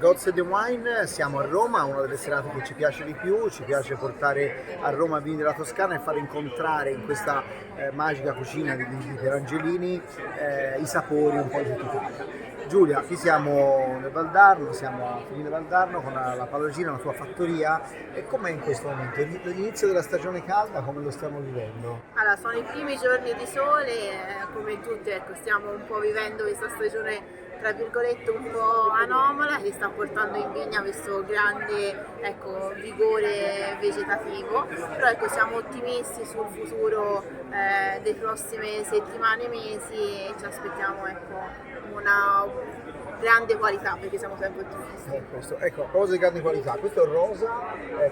Gods and the Wine, siamo a Roma, una delle serate che ci piace di più, ci piace portare a Roma vini della Toscana e far incontrare in questa magica cucina di Pierangelini i sapori un po' di tutta Italia. Giulia, qui siamo nel Valdarno, siamo a Fine Valdarno con la Pallavicino, la tua fattoria, e com'è in questo momento? L'inizio della stagione calda, come lo stiamo vivendo? Allora, sono i primi giorni di sole, come tutti, ecco, stiamo un po' vivendo questa stagione tra virgolette un po' anomala che sta portando in vigna questo grande, ecco, vigore vegetativo, però ecco, siamo ottimisti sul futuro delle prossime settimane e mesi e ci aspettiamo, ecco, una grande qualità perché siamo sempre ottimisti. Ecco, a proposito di grande qualità, questo è un rosa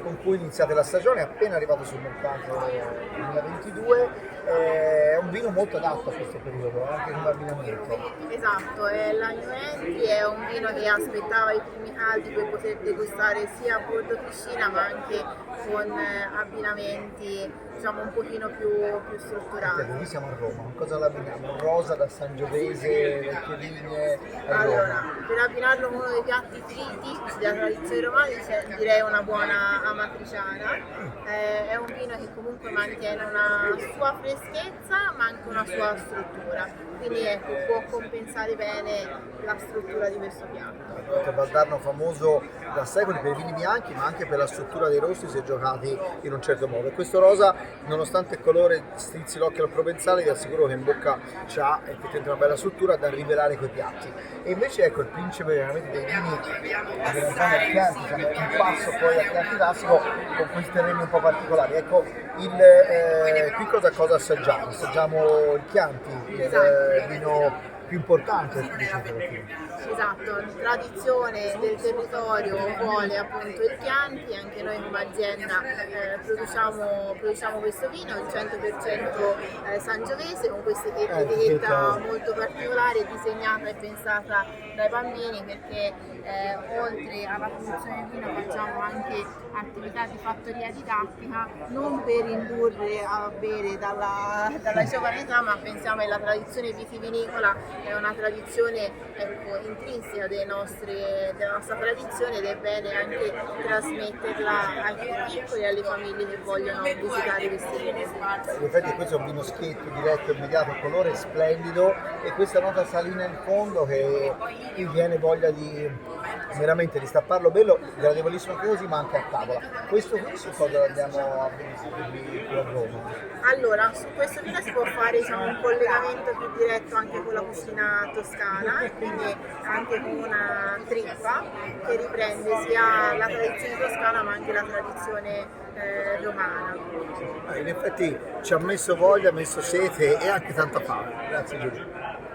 con cui iniziate la stagione, è appena arrivato sul mercato 2022, è un vino molto adatto a questo periodo, anche come abbinamento. Esatto, la Juventi è un vino che aspettava i primi caldi per poter degustare sia a bordo piscina ma anche con abbinamenti diciamo un pochino più strutturati. Qui siamo a Roma, cosa l'abbiniamo? Un rosa da Sangiovese, vecchie vigne a Roma. Allora, per abbinarlo con uno dei piatti tipici della tradizione romana direi una buona amatriciana. È un vino che comunque mantiene una sua freschezza ma anche una sua struttura, quindi ecco, può compensare bene la struttura di questo piatto. Il Valdarno famoso da secoli per i vini bianchi ma anche per la struttura dei rossi se giocati in un certo modo, e questo rosa nonostante il colore strizzi l'occhio al provenzale vi assicuro che in bocca c'ha effettivamente una bella struttura da rivelare quei piatti. E invece ecco il principe veramente dei vini della zona del Chianti, siamo un passo poi al Chianti classico con questi terreni un po' particolari. Ecco, qui cosa assaggiamo? Assaggiamo il Chianti, il vino più importante Esatto, tradizione del territorio vuole appunto il Chianti, anche noi come azienda produciamo questo vino, il 100% sangiovese con questa etichetta molto particolare, disegnata e pensata dai bambini perché oltre alla produzione del vino facciamo anche attività di fattoria didattica, non per indurre a bere dalla giovane età, ma pensiamo alla tradizione vitivinicola, è una tradizione ecco, intrinseca della nostra tradizione ed è bene anche trasmetterla ai più piccoli e alle famiglie che vogliono visitare questi vini. In effetti questo è un vino schietto, diretto, immediato, colore splendido e questa nota salina in fondo che mi viene voglia veramente di stapparlo bello, gradevolissimo anche così, ma anche a tavola. Questo qui su cosa andiamo a benissimo qui a Roma? Allora, su questo vino si può fare diciamo, un collegamento più diretto anche con la cucina toscana, quindi anche con una trippa che riprende sia la tradizione toscana ma anche la tradizione romana. In effetti ci ha messo voglia, ha messo sete e anche tanta fame. Grazie Giulia.